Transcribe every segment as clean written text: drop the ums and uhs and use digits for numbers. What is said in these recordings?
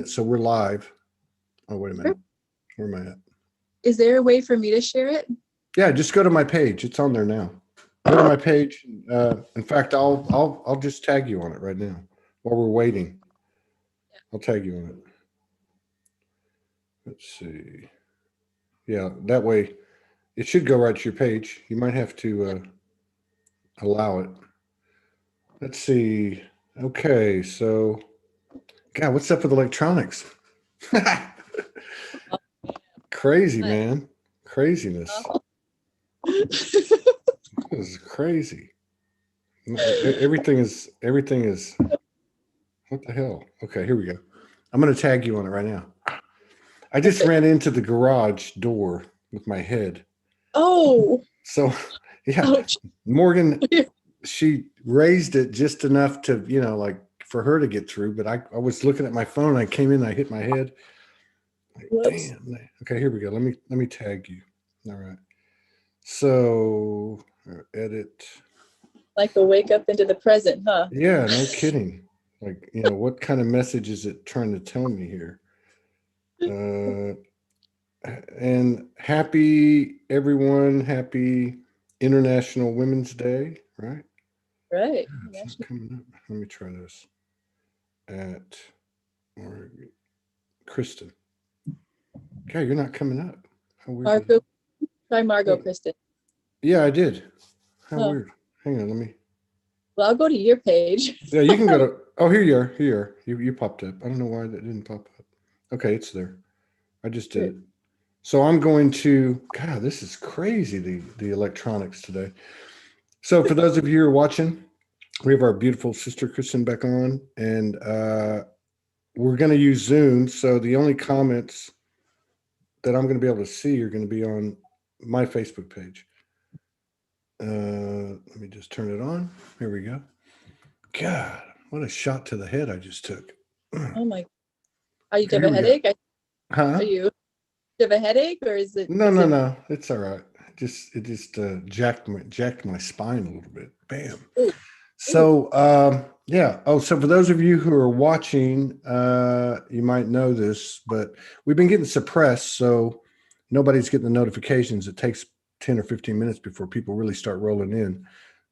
minute, so we're live. Oh, wait a minute. Where am I at? Is there a way for me to share it? Yeah, just go to my page. It's on there now. Go to my page. In fact, I'll just tag you on it right now while we're waiting. I'll tag you on it. Let's see. Yeah, that way it should go right to your page. You might have to allow it. Let's see. Okay, so God, what's up with electronics? Crazy, man. Craziness. This is crazy. Everything is what the hell? Okay, here we go. I'm going to tag you on it right now. I just ran into the garage door with my head. Oh. So, yeah. Ouch. Morgan, she raised it just enough to, like for her to get through, but I was looking at my phone, I came in, I hit my head. Like, damn. Okay, here we go. Let me tag you. All right. So, edit. Like a wake up into the present, huh? Yeah, no kidding. Like, what kind of message is it trying to tell me here? And happy International Women's Day, right? Right. Yeah, it's not coming up. Let me try this. Kristen. Okay, you're not coming up. How weird. Margo, try Margo, Kristen. Yeah, I did. How weird. Hang on, let me. Well, I'll go to your page. Yeah, you can go to. Oh, here you are. Here you are. You popped up. I don't know why that didn't pop up. Okay, it's there. I just did it. So I'm going to. God, this is crazy. The electronics today. So for those of you who are watching, we have our beautiful sister Kristen back on, and we're going to use Zoom. So the only comments that I'm going to be able to see are going to be on my Facebook page. Let me just turn it on. Here we go. God, what a shot to the head I just took. Oh my! Are you have a headache? Huh? Are you have a headache, or is it? No. It's all right. It just jacked my spine a little bit. Bam. Ooh. So yeah. Oh, so for those of you who are watching, you might know this, but we've been getting suppressed, so nobody's getting the notifications. It takes 10 or 15 minutes before people really start rolling in.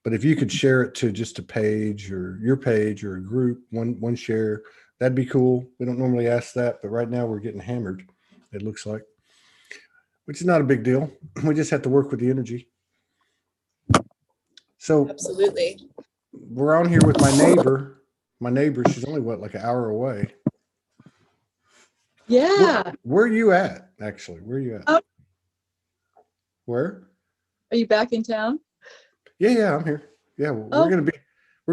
But if you could share it to just a page or your page or a group, one share, that'd be cool. We don't normally ask that, but right now we're getting hammered, it looks like, which is not a big deal. We just have to work with the energy. So absolutely. We're on here with my neighbor. My neighbor, she's only like an hour away. Yeah. Where are you at, actually? Where are you at? Where? Are you back in town? Yeah, I'm here. Yeah, we're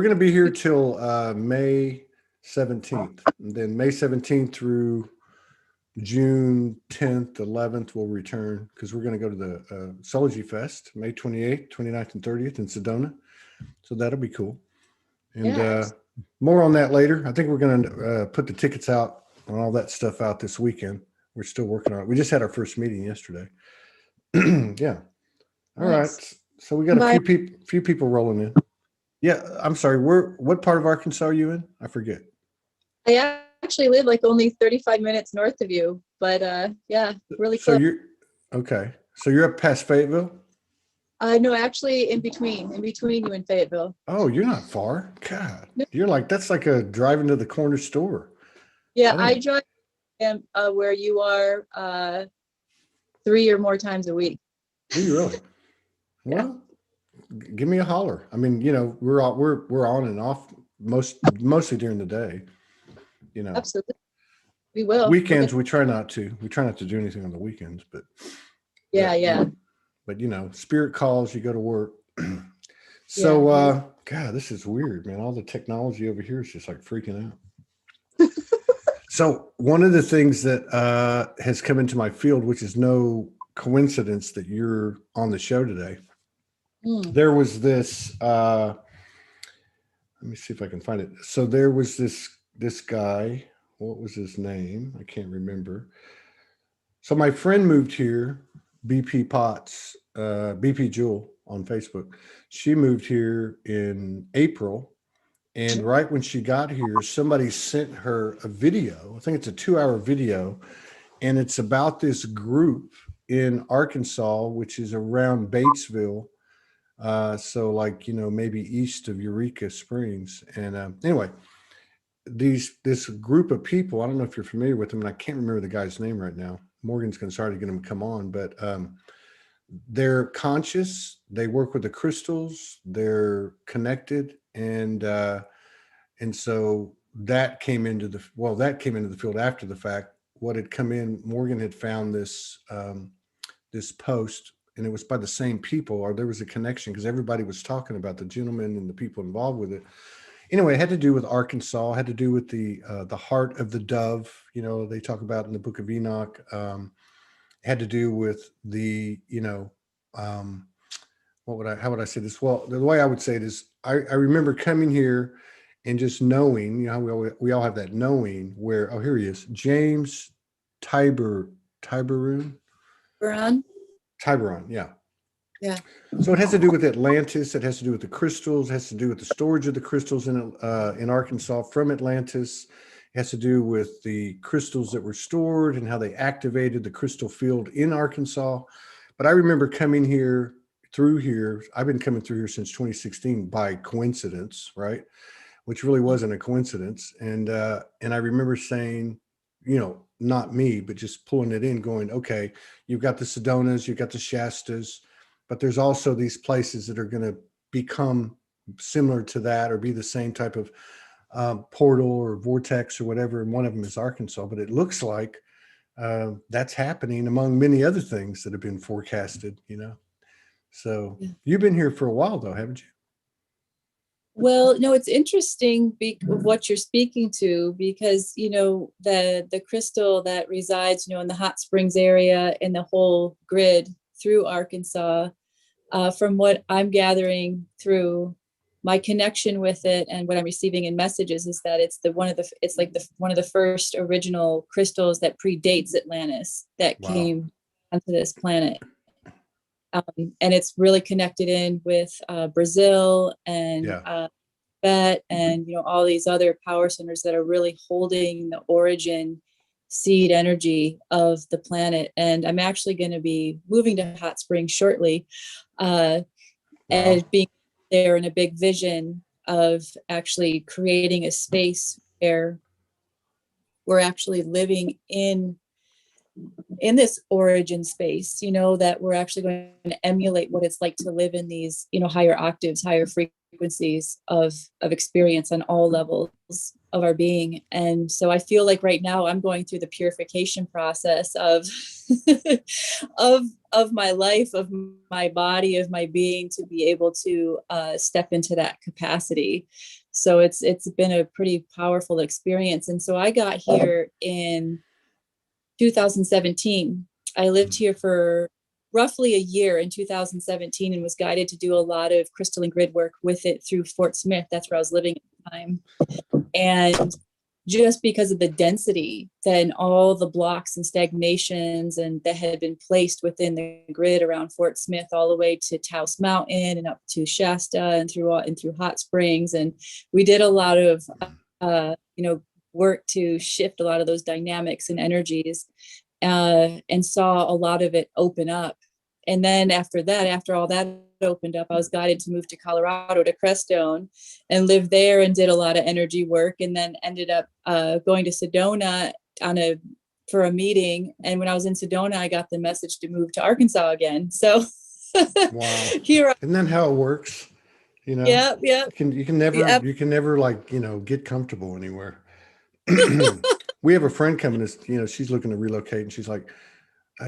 gonna be here till May 17th. And then May 17th through June 10th, 11th, we'll return because we're gonna go to the Soulogy Fest, May 28th, 29th, and 30th in Sedona. So that'll be cool. And more on that later. I think we're going to put the tickets out and all that stuff out this weekend. We're still working on it. We just had our first meeting yesterday. Yeah. All right. So we got a few people rolling in. Yeah. I'm sorry. What part of Arkansas are you in? I forget. I actually live like only 35 minutes north of you, but yeah, really close. So you're up past Fayetteville? No, actually in between you and Fayetteville. Oh, you're not far. God, that's like a driving to the corner store. Yeah, I drive where you are 3 or more times a week. Do you really? Well, give me a holler. I mean, we're on and off mostly during the day. Absolutely, we will. Weekends we try not to do anything on the weekends, but yeah. But spirit calls, you go to work. So God, this is weird, man. All the technology over here is just like freaking out. So one of the things that has come into my field, which is no coincidence that you're on the show today. There was this let me see if I can find it. So there was this guy, what was his name? I can't remember. So my friend moved here, BP Potts, BP Jewel on Facebook. She moved here in April, And right when she got here, somebody sent her a video. I think it's a 2-hour video, and it's about this group in Arkansas, which is around Batesville. So like, maybe east of Eureka Springs. And anyway, this group of people, I don't know if you're familiar with them, and I can't remember the guy's name right now. Morgan's going to start to get him to come on, but they're conscious. They work with the crystals. They're connected, and so that came into the field after the fact. What had come in, Morgan had found this this post, and it was by the same people, or there was a connection because everybody was talking about the gentleman and the people involved with it. Anyway, it had to do with Arkansas, had to do with the heart of the dove, they talk about in the book of Enoch. Had to do with the, um, how would I say this? Well, the way I would say it is, I remember coming here and just knowing, we all have that knowing where, oh, here he is, James Tiburon, yeah. Yeah. So it has to do with Atlantis. It has to do with the crystals. It has to do with the storage of the crystals in Arkansas from Atlantis. It has to do with the crystals that were stored and how they activated the crystal field in Arkansas. But I remember coming through here. I've been coming through here since 2016 by coincidence, right? Which really wasn't a coincidence. And I remember saying, not me, but just pulling it in, going, okay, you've got the Sedonas, you've got the Shastas, but there's also these places that are going to become similar to that or be the same type of portal or vortex or whatever. And one of them is Arkansas, but it looks like that's happening among many other things that have been forecasted, So You've been here for a while though, haven't you? Well, no, it's interesting what you're speaking to, because, the crystal that resides, in the hot springs area and the whole grid through Arkansas, from what I'm gathering through my connection with it and what I'm receiving in messages, is that it's one of the first original crystals that predates Atlantis that came onto this planet. And it's really connected in with Brazil and Tibet and all these other power centers that are really holding the origin seed energy of the planet. And I'm actually going to be moving to Hot Springs shortly, and being there in a big vision of actually creating a space where we're actually living in this origin space, that we're actually going to emulate what it's like to live in these, higher octaves, higher frequencies of experience on all levels of our being. And so I feel like right now I'm going through the purification process of of my life, of my body, of my being, to be able to step into that capacity. So it's been a pretty powerful experience. And so I got here in 2017. I lived here for roughly a year in 2017 and was guided to do a lot of crystalline grid work with it through Fort Smith. That's where I was living at the time. And just because of the density, then all the blocks and stagnations and that had been placed within the grid around Fort Smith, all the way to Taos Mountain and up to Shasta and through Hot Springs. And we did a lot of, work to shift a lot of those dynamics and energies, and saw a lot of it open up. And then after all that opened up, I was guided to move to Colorado, to Crestone, and live there and did a lot of energy work, and then ended up going to Sedona for a meeting. And when I was in Sedona, I got the message to move to Arkansas again. So wow. Here Isn't that how it works? Yeah. You can never get comfortable anywhere. We have a friend coming to, she's looking to relocate, and she's like,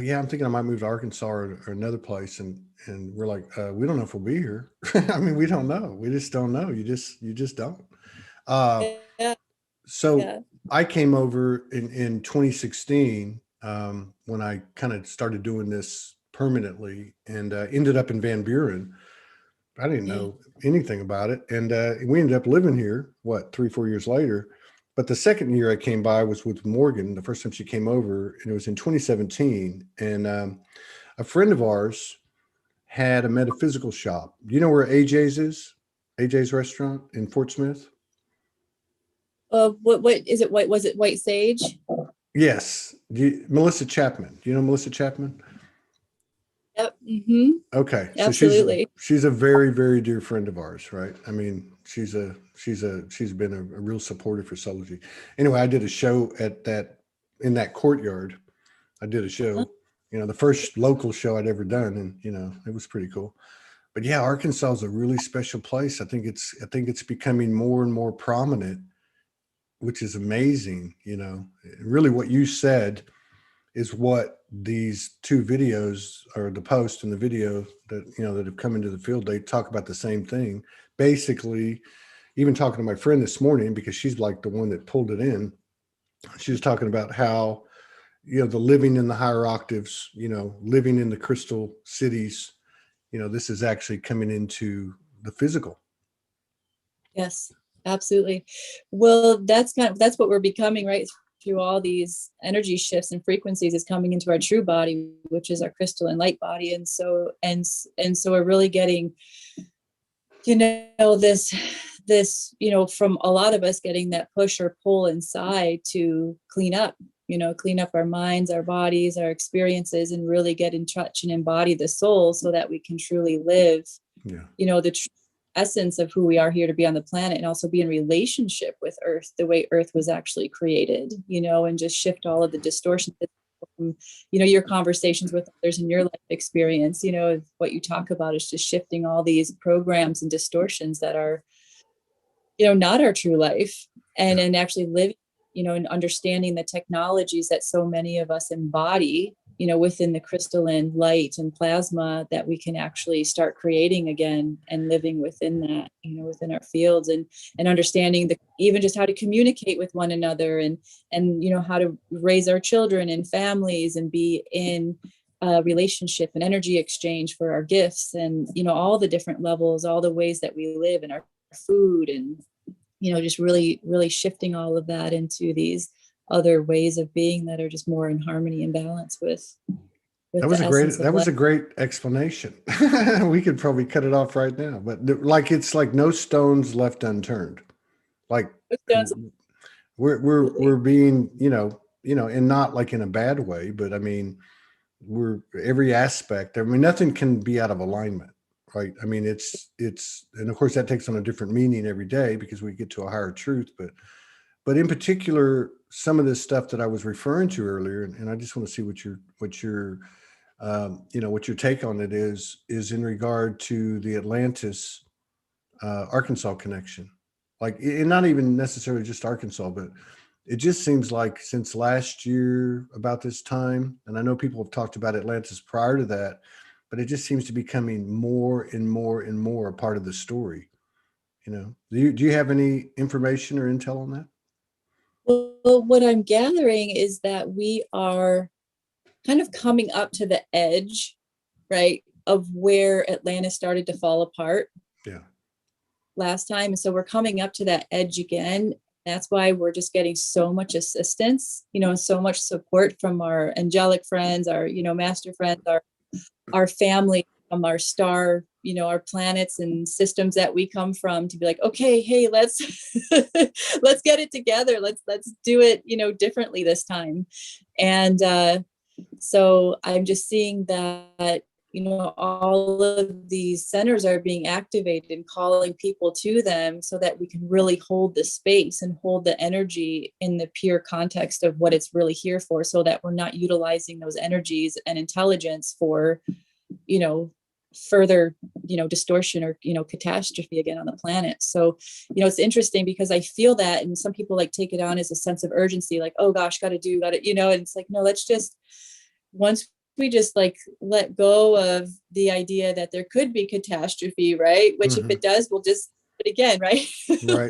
yeah, I'm thinking I might move to Arkansas or another place. And we're like, we don't know if we'll be here. I mean, we don't know. We just don't know. You just don't. So I came over in 2016, when I kind of started doing this permanently, and ended up in Van Buren. I didn't know anything about it. And we ended up living here, 3-4 years later. But the second year I came by was with Morgan, the first time she came over, and it was in 2017. And a friend of ours had a metaphysical shop. Do you know where AJ's is? AJ's restaurant in Fort Smith? What is it? What was it? White sage? Yes. Melissa Chapman. Do you know Melissa Chapman? Yep. Mm-hmm. Okay. So Absolutely. she's a very, very dear friend of ours, right? I mean, she's been a real supporter for Soulogy. Anyway, I did a show in that courtyard. I did a show, the first local show I'd ever done, and it was pretty cool. But yeah, Arkansas is a really special place. I think it's becoming more and more prominent, which is amazing. Really what you said is what these two videos, or the post and the video that have come into the field, they talk about the same thing. Basically, even talking to my friend this morning, because she's like the one that pulled it in, she was talking about how, the living in the higher octaves, living in the crystal cities, this is actually coming into the physical. Yes, absolutely. Well, that's what we're becoming, right? Through all these energy shifts and frequencies is coming into our true body, which is our crystalline light body. And so we're really getting, this, from a lot of us getting that push or pull inside to clean up our minds, our bodies, our experiences, and really get in touch and embody the soul so that we can truly live, the essence of who we are here to be on the planet, and also be in relationship with Earth the way Earth was actually created, and just shift all of the distortions from, your conversations with others and your life experience. What you talk about is just shifting all these programs and distortions that are, not our true life, and actually living, and understanding the technologies that so many of us embody, within the crystalline light and plasma, that we can actually start creating again and living within that, within our fields, and understanding even just how to communicate with one another, and how to raise our children and families and be in relationship and energy exchange for our gifts, and, all the different levels, all the ways that we live, and our food, and, just really, really shifting all of that into these other ways of being that are just more in harmony and balance with that was a great explanation. We could probably cut it off right now, but it's like no stones left unturned. Like we're being, and not like in a bad way, but I mean, we're every aspect. I mean, nothing can be out of alignment, right? I mean, it's, and of course that takes on a different meaning every day because we get to a higher truth, but in particular, some of this stuff that I was referring to earlier, and I just want to see what your take on it is in regard to the Atlantis, Arkansas connection. Like, and not even necessarily just Arkansas, but it just seems like since last year about this time, and I know people have talked about Atlantis prior to that, but it just seems to be becoming more and more and more a part of the story. Do you have any information or intel on that? Well, what I'm gathering is that we are kind of coming up to the edge, right, of where Atlantis started to fall apart. Yeah. Last time. And so we're coming up to that edge again. That's why we're just getting so much assistance, and so much support from our angelic friends, our, master friends, our family, from our star, our planets and systems that we come from, to be like, okay, hey, let's let's get it together. Let's do it, differently this time. And so I'm just seeing that, all of these centers are being activated and calling people to them so that we can really hold the space and hold the energy in the pure context of what it's really here for, so that we're not utilizing those energies and intelligence for, further, distortion or, catastrophe again on the planet. So, it's interesting because I feel that, and some people take it on as a sense of urgency, like, oh gosh, got it, and it's like, no, let's just, once we just let go of the idea that there could be catastrophe, right? Which if it does, we'll just do it again, right? Right.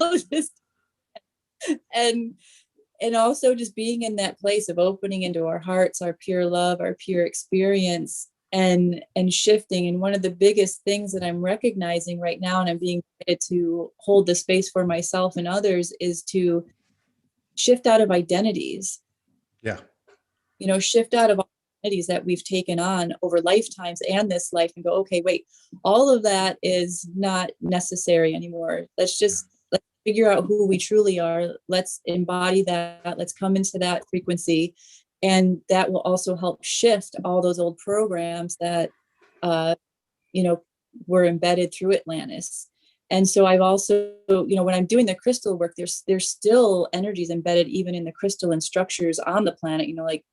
and also just being in that place of opening into our hearts, our pure love, our pure experience, and shifting. And one of the biggest things that I'm recognizing right now, and I'm being committed to hold the space for myself and others, is to shift out of identities. Yeah. Shift out of identities that we've taken on over lifetimes and this life, and go, okay, wait, all of that is not necessary anymore. Let's just figure out who we truly are. Let's embody that. Let's come into that frequency. And that will also help shift all those old programs that, you know, were embedded through Atlantis. And so I've also, you know, when I'm doing the crystal work, there's still energies embedded even in the crystalline structures on the planet, you know, like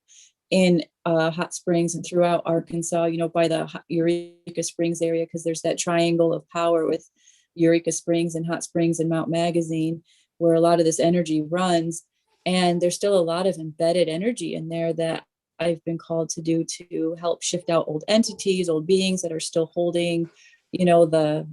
in Hot Springs and throughout Arkansas, you know, by the Eureka Springs area, because there's that triangle of power with Eureka Springs and Hot Springs and Mount Magazine, where a lot of this energy runs. And there's still a lot of embedded energy in there that I've been called to do to help shift out old entities, old beings that are still holding, you know, the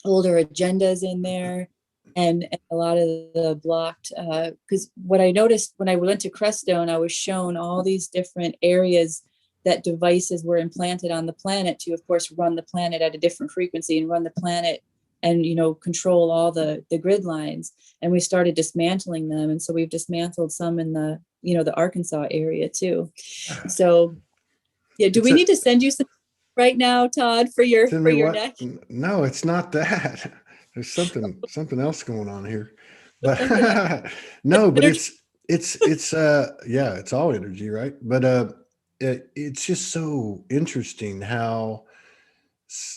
older agendas in there, and a lot of the blocked, because what I noticed when I went to Crestone, I was shown all these different areas that devices were implanted on the planet to, of course, run the planet at a different frequency and run the planet and, you know, control all the grid lines. And we started dismantling them. And so we've dismantled some in the, you know, the Arkansas area too. So yeah, do we need to send you some right now, Todd, for your neck? No, it's not that. There's something else going on here. But no, but it's yeah, it's all energy, right? But it's just so interesting how,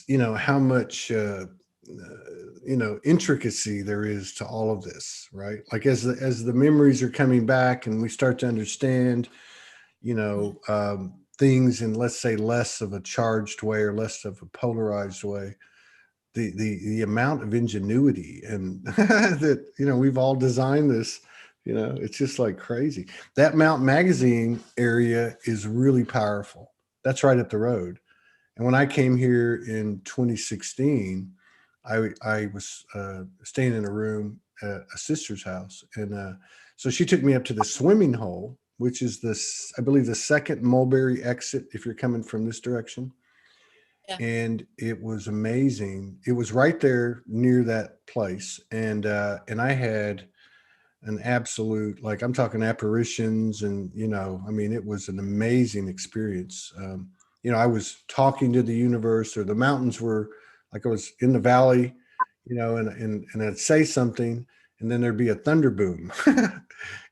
you know, how much you know, intricacy there is to all of this, right? Like as the memories are coming back and we start to understand, you know, things in, let's say, less of a charged way or less of a polarized way, the amount of ingenuity and that, you know, we've all designed this, you know, it's just like crazy. That Mount Magazine area is really powerful. That's right up the road. And when I came here in 2016, I was staying in a room at a sister's house, and so she took me up to the swimming hole, which is this, I believe, the second Mulberry exit if you're coming from this direction. Yeah. And it was amazing. It was right there near that place, and I had an absolute, like, I'm talking apparitions, and, you know, I mean, it was an amazing experience. You know, I was talking to the universe, or the mountains were like, I was in the valley, you know, and I'd say something, and then there'd be a thunder boom.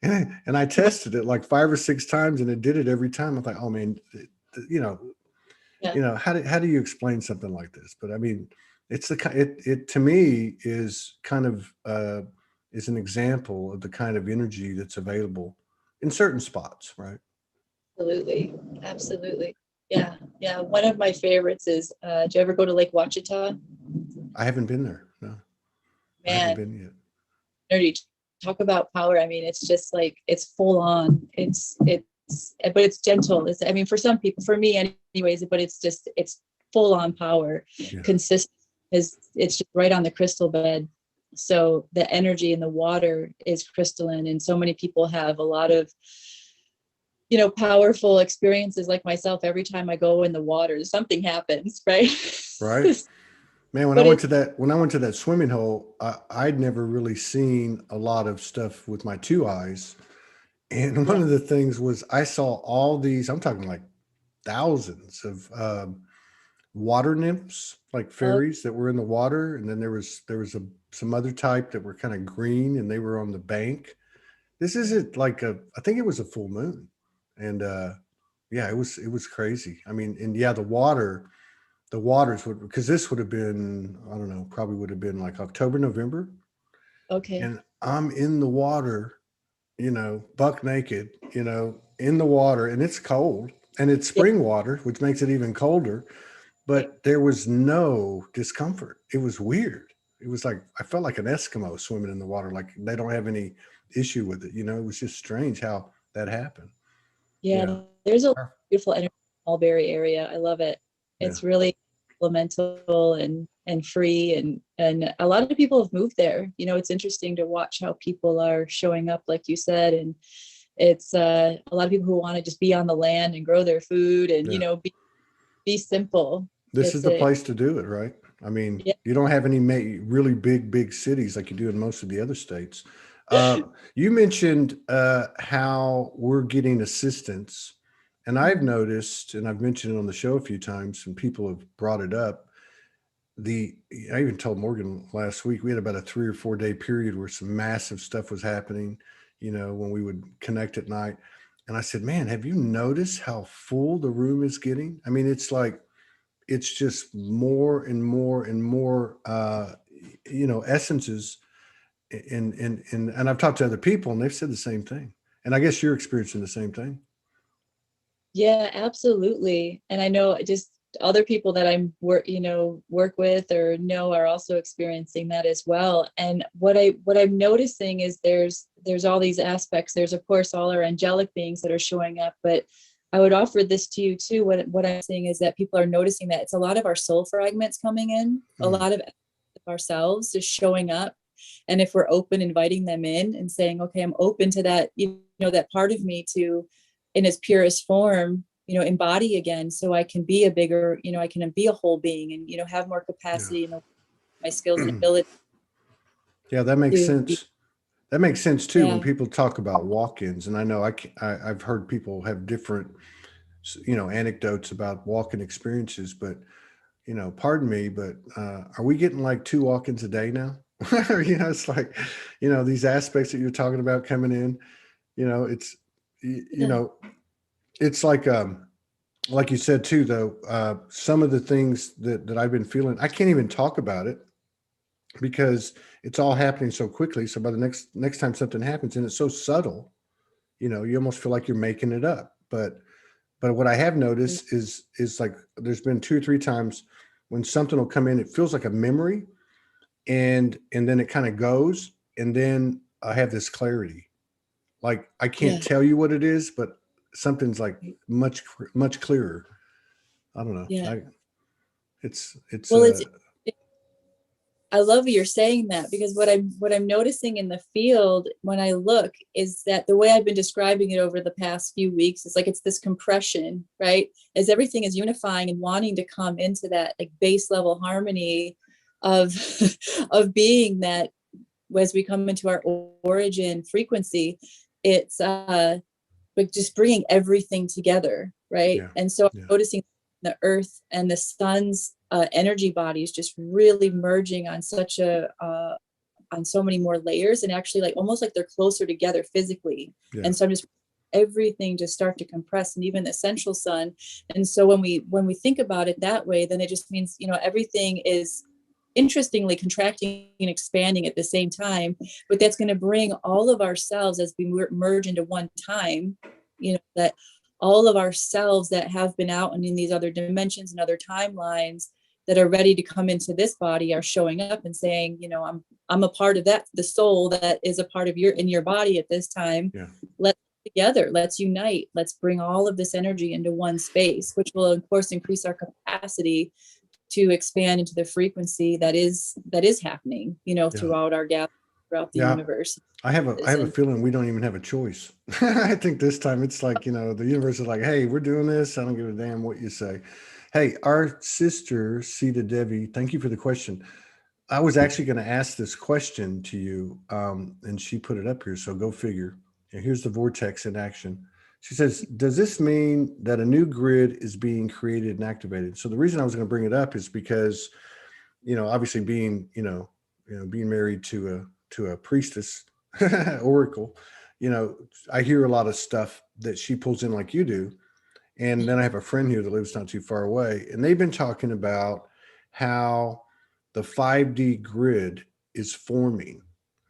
And I tested it like 5 or 6 times, and it did it every time. I thought, oh man, you know, Yeah. you know, how do you explain something like this? But I mean, it's it to me is kind of is an example of the kind of energy that's available in certain spots, right? Absolutely. Absolutely. Yeah. Yeah. One of my favorites is, do you ever go to Lake Ouachita? I haven't been there. No, I haven't Man, been yet. energy. Talk about power. I mean, it's just like, it's full on. But it's gentle. I mean, for some people, for me anyways, but it's full on power. Yeah. Consistent it's just right on the crystal bed. So the energy in the water is crystalline, and so many people have a lot of, you know, powerful experiences like myself. Every time I go in the water, something happens, right? Right. Man, when But I went to that swimming hole, I'd never really seen a lot of stuff with my 2 eyes. And one of the things was I saw all these, I'm talking like thousands of water nymphs, like fairies that were in the water. And then there was some other type that were kind of green, and they were on the bank. This isn't like I think it was a full moon. And yeah, it was crazy. I mean, and yeah, the waters would, because this would have been, I don't know, probably would have been like October, November. Okay. And I'm in the water, you know, buck naked, you know, in the water, and it's cold, and it's spring water, which makes it even colder, but there was no discomfort. It was weird. It was like, I felt like an Eskimo swimming in the water, like they don't have any issue with it. You know, it was just strange how that happened. Yeah, there's a beautiful energy in the Mulberry area. I love it. It's really elemental and free, and a lot of people have moved there. You know, it's interesting to watch how people are showing up, like you said, and it's a lot of people who want to just be on the land and grow their food and, you know, be simple. This is the place to do it, right? I mean, you don't have any really big cities like you do in most of the other states. You mentioned how we're getting assistance, and I've noticed, and I've mentioned it on the show a few times, and people have brought it up. I even told Morgan last week, we had about a 3 or 4 day period where some massive stuff was happening, when we would connect at night. And I said, man, have you noticed how full the room is getting? I mean, it's like, it's just more and more and more, essences. And I've talked to other people and they've said the same thing. And I guess you're experiencing the same thing. Yeah, absolutely. And I know just other people that I'm work with or know are also experiencing that as well. And what I'm noticing is there's all these aspects. There's of course all our angelic beings that are showing up, but I would offer this to you too. What I'm seeing is that people are noticing that it's a lot of our soul fragments coming in, a lot of ourselves is showing up. And if we're open, inviting them in and saying, okay, I'm open to that, that part of me to, in its purest form, embody again, so I can be a bigger, I can be a whole being and, have more capacity and my skills and ability. Yeah, that makes To sense. That makes sense too when yeah, people talk about walk-ins. And I know I've heard people have different, anecdotes about walk-in experiences, but, pardon me, but are we getting like 2 walk-ins a day now? It's like, these aspects that you're talking about coming in, it's, yeah, it's like you said too, though, some of the things that I've been feeling, I can't even talk about it because it's all happening so quickly. So by the next time something happens and it's so subtle, you almost feel like you're making it up. But what I have noticed is like there's been 2 or 3 times when something will come in, it feels like a memory, and then it kind of goes, and then I have this clarity. Like I can't yeah. tell you what it is, but something's like much clearer. I don't know. Yeah. It's Well, I love you're saying that, because what I'm noticing in the field when I look is that the way I've been describing it over the past few weeks is like it's this compression, right? As everything is unifying and wanting to come into that like base level harmony of of being, that as we come into our origin frequency, it's like just bringing everything together, right? yeah, And so I'm yeah, noticing the earth and the sun's energy bodies just really merging on such a on so many more layers, and actually like almost like they're closer together physically. yeah, And so I'm just everything just start to compress, and even the central sun. And so when we think about it that way, then it just means everything is interestingly contracting and expanding at the same time. But that's going to bring all of ourselves as we merge into one time, that all of ourselves that have been out and in these other dimensions and other timelines that are ready to come into this body are showing up and saying, I'm a part of that, the soul that is a part of your body at this time. yeah. Let's together, let's unite, let's bring all of this energy into one space, which will of course increase our capacity to expand into the frequency that is happening, Yeah. throughout our gap, throughout the Yeah. universe. I have a And feeling we don't even have a choice. I think this time it's like, the universe is like, hey, we're doing this. I don't give a damn what you say. Hey, our sister, Sita Devi, thank you for the question. I was actually going to ask this question to you, and she put it up here. So go figure. And here's the vortex in action. She says, does this mean that a new grid is being created and activated? So the reason I was going to bring it up is because, obviously being, being married to a priestess oracle, I hear a lot of stuff that she pulls in like you do. And then I have a friend here that lives not too far away, and they've been talking about how the 5D grid is forming,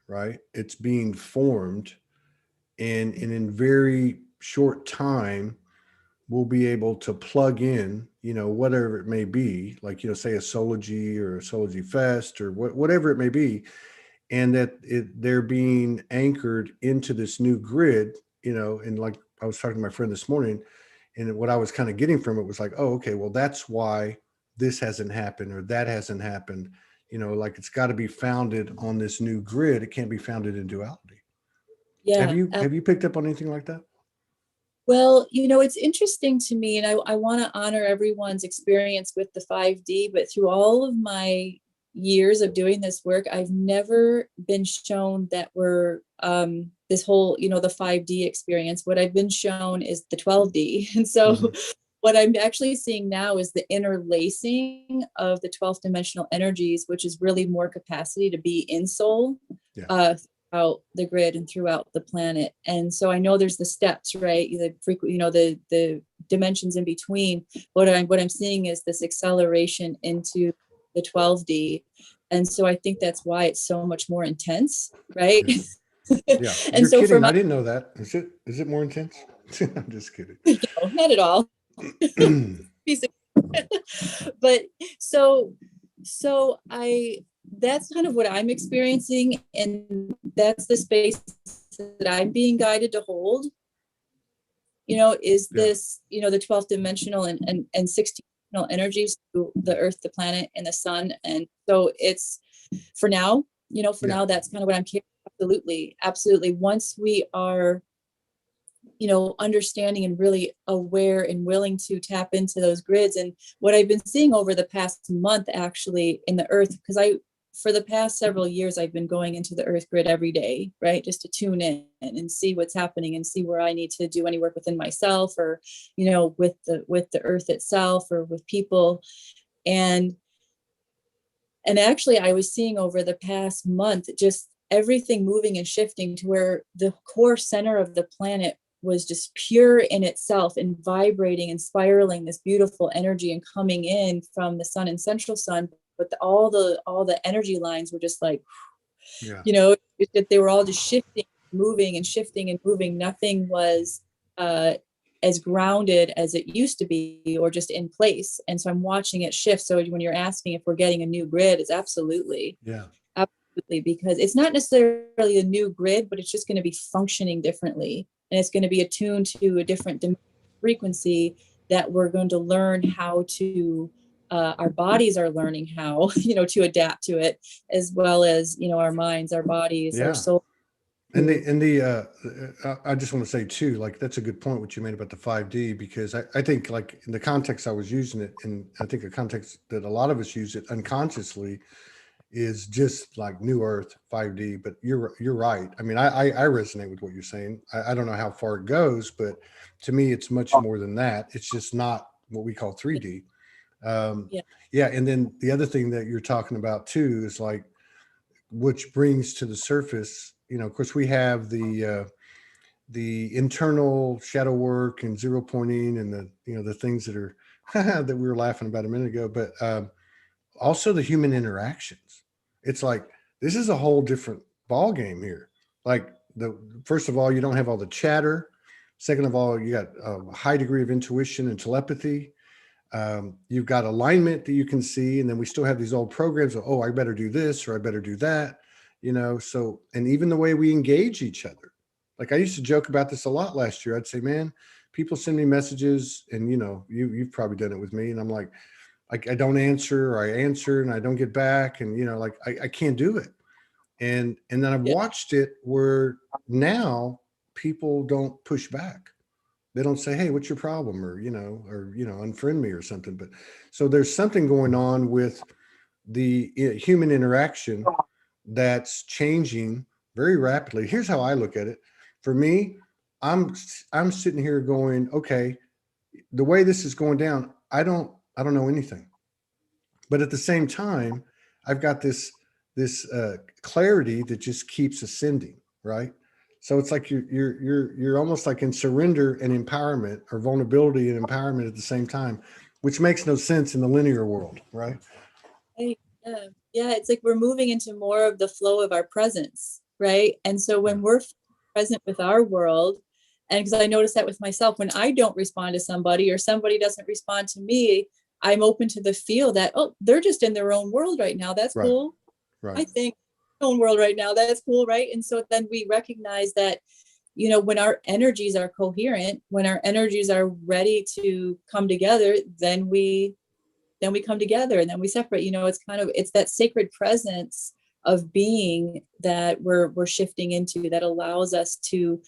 right? It's being formed, and in very short time, we'll be able to plug in, whatever it may be, like, say a Soulogy or a Soulogy Fest or whatever it may be, and that they're being anchored into this new grid, and like I was talking to my friend this morning, and what I was kind of getting from it was like, oh, okay, well, that's why this hasn't happened or that hasn't happened. Like it's got to be founded on this new grid. It can't be founded in duality. Have yeah. you have you picked up on anything like that? Well, it's interesting to me, and I want to honor everyone's experience with the 5D, but through all of my years of doing this work, I've never been shown that we're this whole, the 5D experience. What I've been shown is the 12D. And so Mm-hmm. what I'm actually seeing now is the interlacing of the 12th dimensional energies, which is really more capacity to be in soul. Yeah. Throughout the grid and throughout the planet. And so I know there's the steps, right? The frequent, the dimensions in between. What I'm seeing is this acceleration into the 12D. And so I think that's why it's so much more intense, right? Yeah. And You're so for kidding. my, I didn't know that. Is it more intense? I'm just kidding. no, not at all. But so that's kind of what I'm experiencing, and that's the space that I'm being guided to hold, is this, the 12th dimensional and 16 dimensional energies through the earth, the planet, and the sun. And so it's for now, now that's kind of what I'm carrying. Absolutely. Once we are understanding and really aware and willing to tap into those grids. And what I've been seeing over the past month, actually, in the earth, because for the past several years, I've been going into the earth grid every day, right? Just to tune in and see what's happening and see where I need to do any work within myself, or, with the earth itself, or with people. And actually I was seeing over the past month, just everything moving and shifting to where the core center of the planet was just pure in itself and vibrating and spiraling this beautiful energy and coming in from the sun and central sun. But all the energy lines were just like, they were all just shifting, moving and shifting and moving. Nothing was as grounded as it used to be, or just in place. And so I'm watching it shift. So when you're asking if we're getting a new grid, it's absolutely, because it's not necessarily a new grid, but it's just going to be functioning differently. And it's going to be attuned to a different frequency that we're going to learn how to, our bodies are learning how, to adapt to it, as well as, our minds, our bodies, our soul. And I just want to say too, like, that's a good point, what you made about the 5D, because I think, like, in the context I was using it, and I think a context that a lot of us use it unconsciously, is just like New Earth 5D. But you're right. I mean, I resonate with what you're saying. I don't know how far it goes, but to me, it's much more than that. It's just not what we call 3D. And then the other thing that you're talking about too is, like, which brings to the surface, of course, we have the internal shadow work and zero pointing, and the things that are that we were laughing about a minute ago, but also the human interactions. It's like, this is a whole different ball game here. Like, first of all, you don't have all the chatter. Second of all, you got a high degree of intuition and telepathy. You've got alignment that you can see, and then we still have these old programs of, oh, I better do this or I better do that, so, and even the way we engage each other. Like, I used to joke about this a lot last year. I'd say, man, people send me messages, and you've probably done it with me, and I'm like I don't answer, or I answer and I don't get back, and like, I can't do it. And then I've watched it where now people don't push back. They don't say, hey, what's your problem? Or, unfriend me or something. But so there's something going on with the human interaction that's changing very rapidly. Here's how I look at it. For me, I'm sitting here going, okay, the way this is going down, I don't know anything. But at the same time, I've got this clarity that just keeps ascending, right? So it's like you're almost like in surrender and empowerment, or vulnerability and empowerment at the same time, which makes no sense in the linear world, right? Yeah, it's like we're moving into more of the flow of our presence, right? And so when we're present with our world, and because I notice that with myself, when I don't respond to somebody, or somebody doesn't respond to me, I'm open to the feel that, oh, they're just in their own world right now. That's cool. Right. I think own world right now. That's cool, right? And so then we recognize that, when our energies are coherent, when our energies are ready to come together, then we come together, and then we separate. It's that sacred presence of being that we're shifting into, that allows us to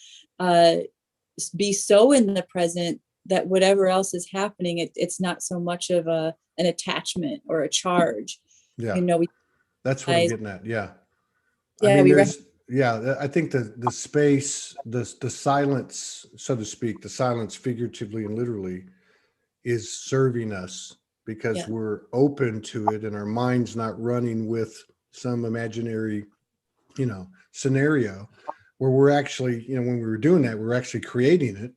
be so in the present that whatever else is happening, it's not so much of an attachment or a charge. That's what I'm getting at. I think the space, the silence, so to speak, the silence figuratively and literally, is serving us because Yeah. we're open to it and our mind's not running with some imaginary, scenario where we're actually, when we were doing that, we're actually creating it.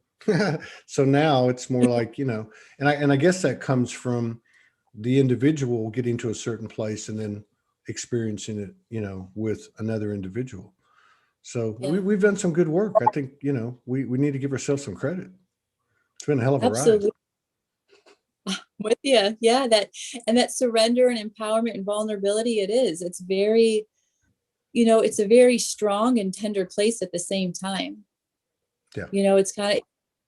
So now it's more like, and I guess that comes from the individual getting to a certain place and then experiencing it, with another individual. So Yeah. we've done some good work. I think, we need to give ourselves some credit. It's been a hell of a ride. Absolutely. With you. Yeah. That surrender and empowerment and vulnerability, it is. It's very, it's a very strong and tender place at the same time. Yeah.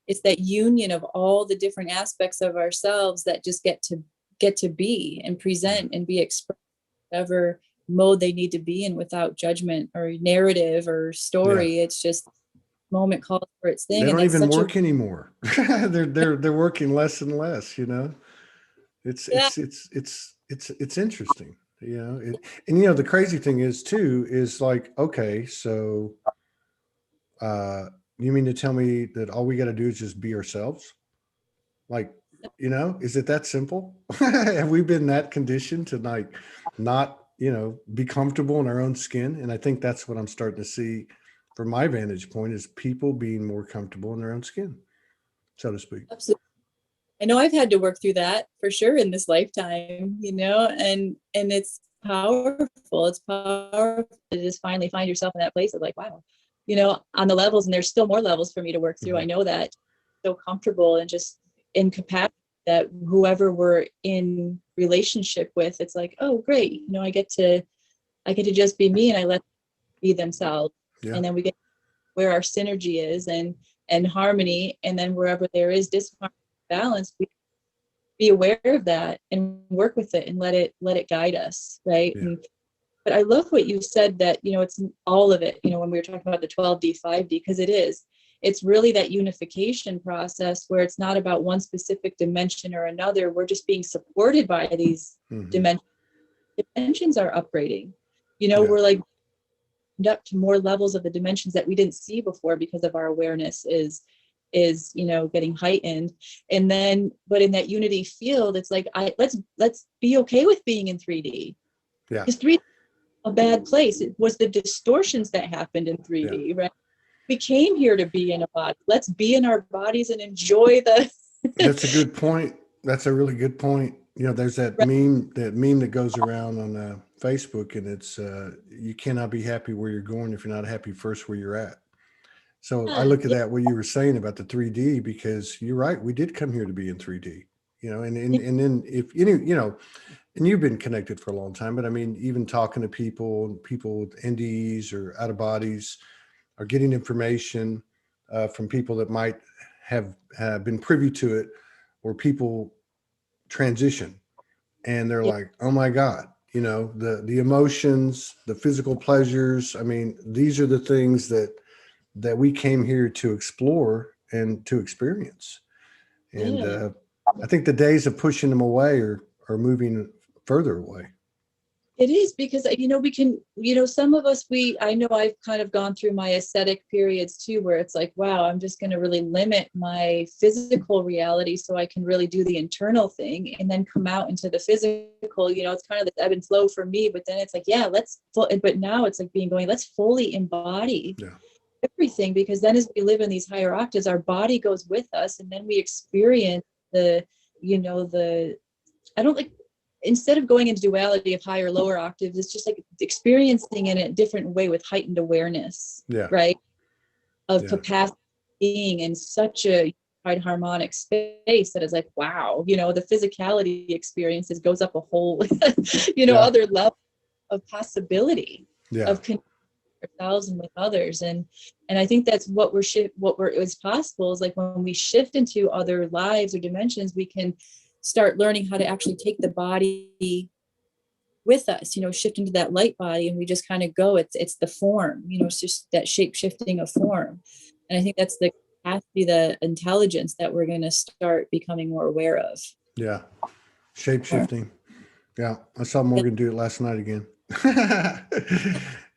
It's that union of all the different aspects of ourselves that just get to be and present and be expressed whatever mode they need to be in without judgment or narrative or story. It's just moment calls for its thing. They And don't that's even such work anymore. They're working less and less, It's Yeah. it's interesting, and the crazy thing is too is like, okay, so you mean to tell me that all we got to do is just be ourselves? Like, is it that simple? Have we been that conditioned to like not, be comfortable in our own skin? And I think that's what I'm starting to see from my vantage point is people being more comfortable in their own skin, so to speak. Absolutely. I know I've had to work through that for sure in this lifetime, and it's powerful. It's powerful to just finally find yourself in that place of like, wow, on the levels, and there's still more levels for me to work through. Mm-hmm. I know that so comfortable and just in capacity that whoever we're in relationship with, it's like, oh, great. I get to just be me and I let them be themselves. Yeah. And then we get where our synergy is and harmony. And then wherever there is disharmony, balance, we be aware of that and work with it and let it guide us. Right. Yeah. But I love what you said that, it's all of it, when we were talking about the 12D, 5D, because it's really that unification process where it's not about one specific dimension or another. We're just being supported by these dimensions. Dimensions are upgrading. We're like up to more levels of the dimensions that we didn't see before because of our awareness is getting heightened. And then, but in that unity field, it's like, let's be okay with being in 3D. Yeah. Because 3D a bad place. It was the distortions that happened in 3D, right? We came here to be in a body. Let's be in our bodies and enjoy the. That's a good point. That's a really good point. There's that meme that goes around on Facebook, and it's you cannot be happy where you're going if you're not happy first where you're at. So I look at that what you were saying about the 3D, because you're right. We did come here to be in 3D. And then if and you've been connected for a long time, but I mean, even talking to people with NDEs or out of bodies, are getting information from people that might have been privy to it, or people transition and they're like, oh my God, the emotions, the physical pleasures. I mean, these are the things that we came here to explore and to experience. And I think the days of pushing them away are moving further away. It is, because we can, some of us, I know I've kind of gone through my ascetic periods too, where it's like, wow, I'm just going to really limit my physical reality so I can really do the internal thing and then come out into the physical. It's kind of the ebb and flow for me, but then it's like, yeah, but now it's like let's fully embody everything, because then as we live in these higher octaves, our body goes with us, and then we experience instead of going into duality of higher, lower octaves, it's just like experiencing in a different way with heightened awareness, right? Of capacity being in such a harmonic space that is like, wow, the physicality experiences goes up a whole, other level of possibility of connecting ourselves and with others. And I think that's what is possible is like when we shift into other lives or dimensions, we can start learning how to actually take the body with us, shift into that light body, and we just kind of go. It's the form, it's just that shape shifting of form. And I think that's the capacity, the intelligence that we're going to start becoming more aware of. Yeah. Shape shifting. Yeah. I saw Morgan do it last night again.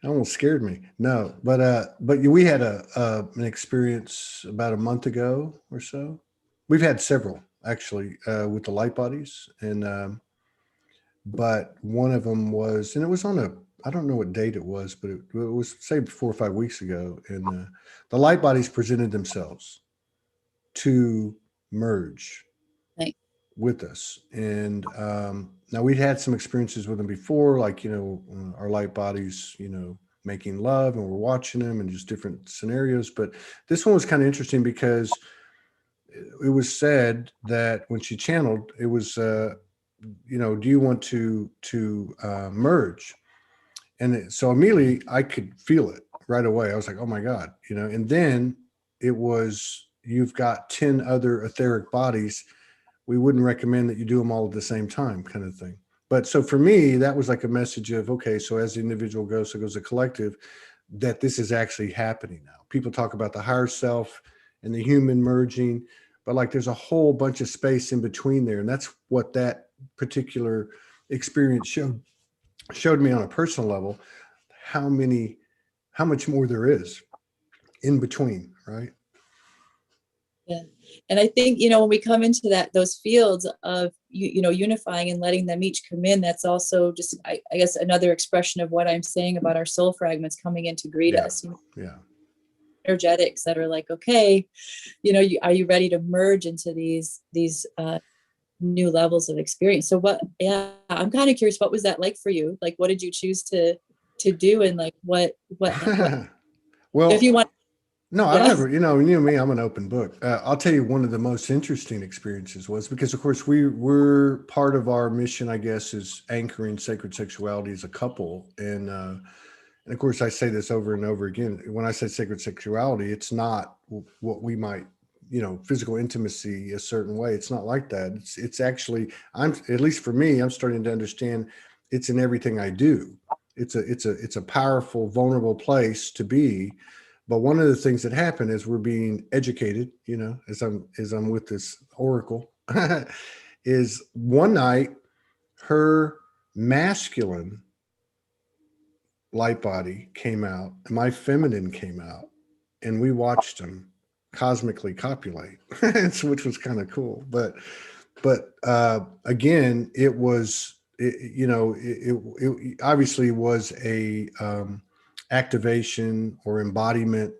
Almost scared me. No, but we had an experience about a month ago or so. We've had several actually, with the light bodies. And, but one of them was, and it was on a, I don't know what date it was, but it was say 4 or 5 weeks ago. And the light bodies presented themselves to merge Like, with us. And now we'd had some experiences with them before, like, our light bodies, making love, and we're watching them and just different scenarios. But this one was kind of interesting because it was said that when she channeled, it was, do you want to merge? And so immediately I could feel it right away. I was like, oh my God, and then it was, you've got 10 other etheric bodies. We wouldn't recommend that you do them all at the same time, kind of thing. But so for me, that was like a message of, okay, so as the individual goes, so goes the collective, that this is actually happening now. People talk about the higher self and the human merging, but like there's a whole bunch of space in between there. And that's what that particular experience showed me on a personal level, how much more there is in between, right? yeah. And I think, when we come into those fields of, unifying and letting them each come in, that's also just, I guess, another expression of what I'm saying about our soul fragments coming in to greet us. Yeah. Energetics that are like, okay, are you ready to merge into these new levels of experience? So I'm kind of curious, what was that like for you? Like, what did you choose to do? And like, what Well, if you want? no, I've Yeah. never, me, I'm an open book. I'll tell you, one of the most interesting experiences was because, of course, we're part of our mission, I guess, is anchoring sacred sexuality as a couple. And of course, I say this over and over again. When I say sacred sexuality, it's not what we might, physical intimacy a certain way. It's not like that. It's actually, at least for me, I'm starting to understand it's in everything I do. It's a powerful, vulnerable place to be. But one of the things that happened is we're being educated, as I'm with this oracle, is one night her masculine light body came out and my feminine came out, and we watched them cosmically copulate, which was kind of cool. But again, it obviously was a activation or embodiment,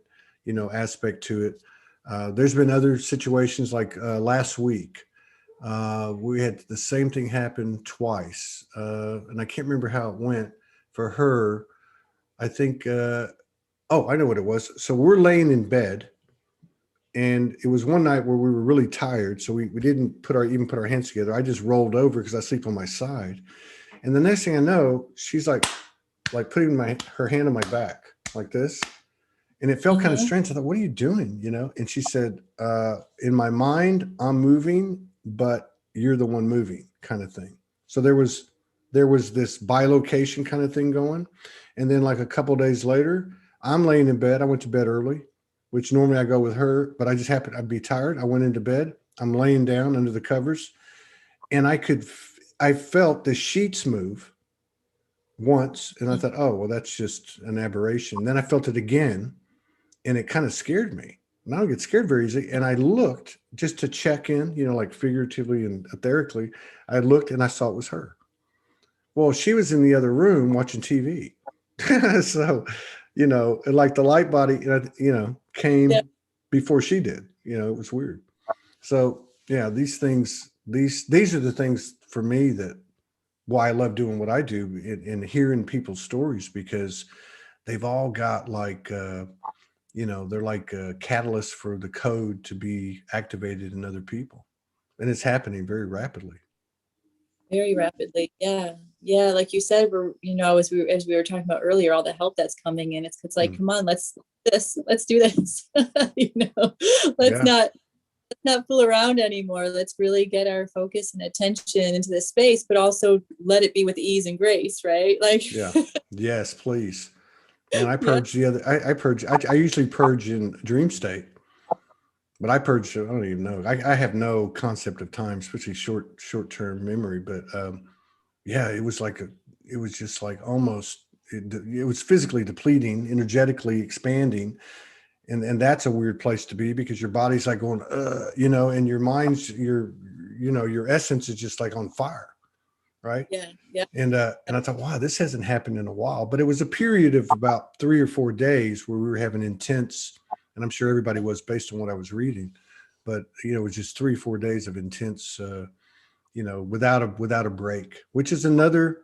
aspect to it. There's been other situations like last week. We had the same thing happen twice, and I can't remember how it went for her. I think, I know what it was. So we're laying in bed, and it was one night where we were really tired. So we didn't even put our hands together. I just rolled over because I sleep on my side. And the next thing I know, she's like putting her hand on my back like this. And it felt kind of strange. I thought, what are you doing? And she said, in my mind, I'm moving, but you're the one moving, kind of thing. So there was this bilocation kind of thing going. And then like a couple of days later, I'm laying in bed. I went to bed early, which normally I go with her, but I just happened, I'd be tired. I went into bed. I'm laying down under the covers, and I felt the sheets move once. And I thought, oh, well, that's just an aberration. Then I felt it again, and it kind of scared me. And I don't get scared very easily. And I looked just to check in, like figuratively and etherically. I looked and I saw it was her. Well, she was in the other room watching TV. So, like the light body, came before she did. It was weird. So, yeah, these are the things for me that why I love doing what I do and hearing people's stories, because they've all got like, they're like a catalyst for the code to be activated in other people. And it's happening very rapidly. Very rapidly. Yeah. Yeah. Like you said, as we were talking about earlier, all the help that's coming in, it's like, come on, let's do this. Let's not fool around anymore. Let's really get our focus and attention into this space, but also let it be with ease and grace, right? Like, yeah. Yes, please. And I purge I purge. I usually purge in dream state, but I purge. I don't even know. I have no concept of time, especially short-term memory. But yeah, it was just like almost, it was physically depleting, energetically expanding. And that's a weird place to be, because your body's like going, and your mind's, your essence is just like on fire. Right. Yeah. Yeah. And I thought, wow, this hasn't happened in a while, but it was a period of about 3 or 4 days where we were having intense, and I'm sure everybody was based on what I was reading, but it was just 3 or 4 days of intense, without a break, which is another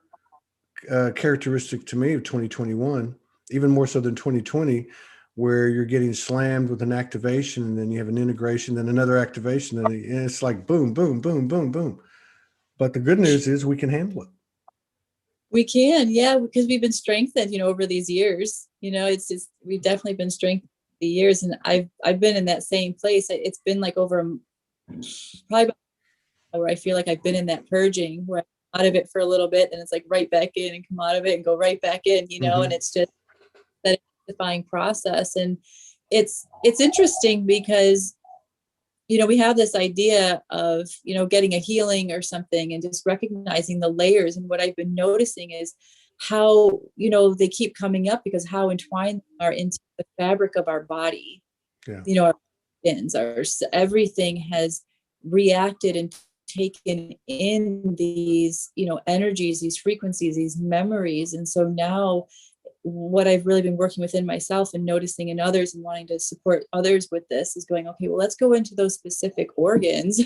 characteristic to me of 2021, even more so than 2020, where you're getting slammed with an activation and then you have an integration, then another activation, and it's like boom, boom, boom, boom, boom. But the good news is we can handle it. We can, yeah, because we've been strengthened, over these years. It's just we've definitely been strengthened the years, and I've been in that same place. It's been like over probably about where I feel like I've been in that purging where I'm out of it for a little bit, and it's like right back in and come out of it and go right back in, Mm-hmm. and it's just that defining process. And it's interesting because we have this idea of, getting a healing or something and just recognizing the layers. And what I've been noticing is how, they keep coming up because how entwined they are into the fabric of our body. Yeah. Our skins, everything has reacted and taken in these, energies, these frequencies, these memories. And so now what I've really been working within myself and noticing in others and wanting to support others with this is going, okay, well, let's go into those specific organs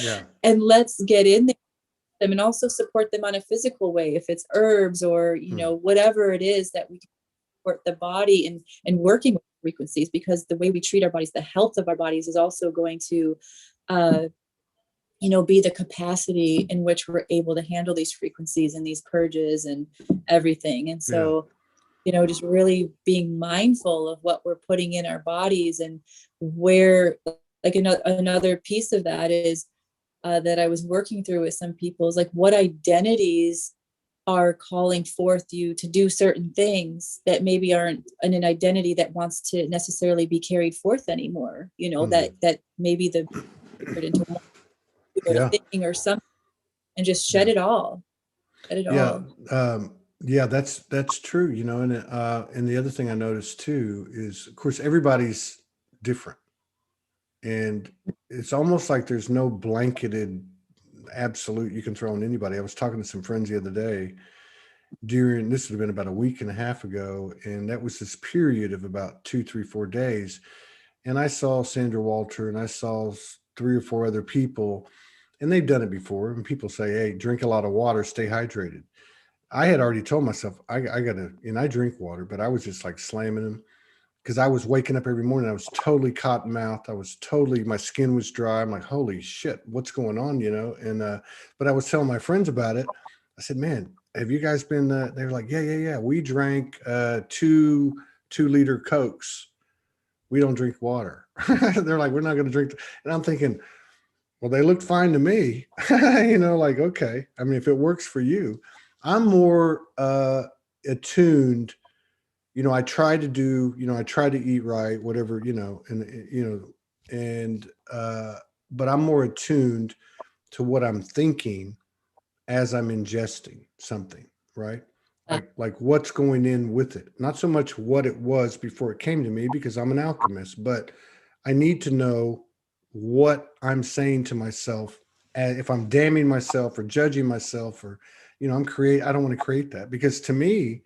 Yeah. and let's get in them and also support them on a physical way. If it's herbs or, whatever it is that we can support the body and working with frequencies, because the way we treat our bodies, the health of our bodies is also going to, be the capacity in which we're able to handle these frequencies and these purges and everything. And so, just really being mindful of what we're putting in our bodies, and where, like, another piece of that is that I was working through with some people is like, what identities are calling forth you to do certain things that maybe aren't an identity that wants to necessarily be carried forth anymore, that maybe the into one thing or something, and just shed it all. Yeah. Yeah, that's true. And the other thing I noticed too is, of course, everybody's different, and it's almost like there's no blanketed absolute you can throw on anybody. I was talking to some friends the other day this would have been about a week and a half ago, and that was this period of about 2, 3, 4 days. And I saw Sandra Walter and I saw 3 or 4 other people, and they've done it before. And people say, hey, drink a lot of water, stay hydrated. I had already told myself I gotta, and I drink water, but I was just like slamming them because I was waking up every morning. I was totally cotton mouthed. My skin was dry. I'm like, holy shit, what's going on? And, but I was telling my friends about it. I said, man, have you guys been, they were like, yeah. We drank 2-liter Cokes. We don't drink water. They're like, we're not going to drink. And I'm thinking, well, they looked fine to me, like, okay. I mean, if it works for you, I'm more attuned. I try to eat right, whatever, but I'm more attuned to what I'm thinking as I'm ingesting something, right? Like what's going in with it. Not so much what it was before it came to me, because I'm an alchemist, but I need to know what I'm saying to myself, and if I'm damning myself or judging myself, or I don't want to create that, because to me,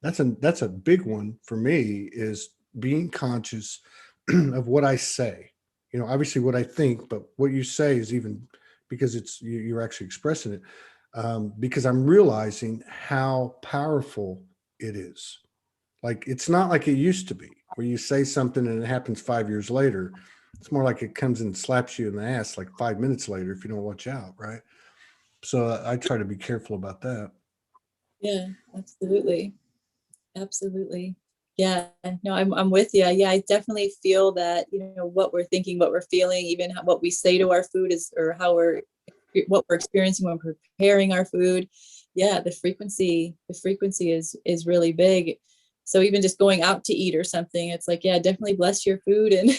that's a big one for me, is being conscious of what I say. Obviously what I think, but what you say is even, because you're actually expressing it, because I'm realizing how powerful it is. Like, it's not like it used to be where you say something and it happens 5 years later. It's more like it comes and slaps you in the ass like 5 minutes later if you don't watch out, right? So I try to be careful about that. Yeah, absolutely. Absolutely. Yeah, no, I'm with you. Yeah, I definitely feel that, what we're thinking, what we're feeling, even what we say to our food is, or what we're experiencing when we're preparing our food. Yeah, the frequency is really big. So even just going out to eat or something, it's like, yeah, definitely bless your food and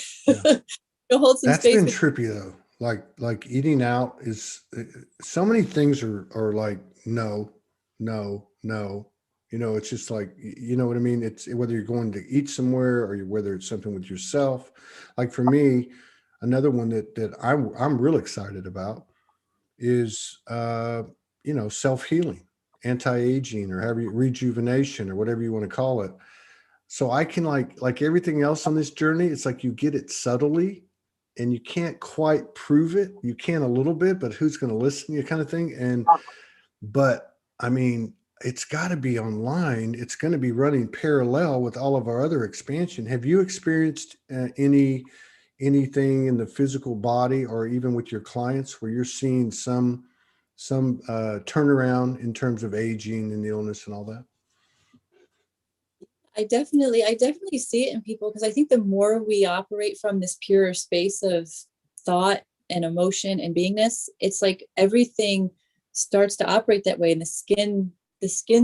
hold some That's space. been trippy though. Like eating out is, so many things are like, no, no, no. It's just like, you know what I mean? It's whether you're going to eat somewhere or whether it's something with yourself. Like for me, another one that I'm real excited about is, self-healing, anti-aging, or however rejuvenation, or whatever you want to call it. So I can, like everything else on this journey, it's like you get it subtly and you can't quite prove it. You can a little bit, but who's going to listen, you kind of thing. But I mean, it's got to be online. It's going to be running parallel with all of our other expansion. Have you experienced anything in the physical body, or even with your clients, where you're seeing some turnaround in terms of aging and illness and all that? I definitely see it in people, because I think the more we operate from this pure space of thought and emotion and beingness, it's like everything starts to operate that way, and the skin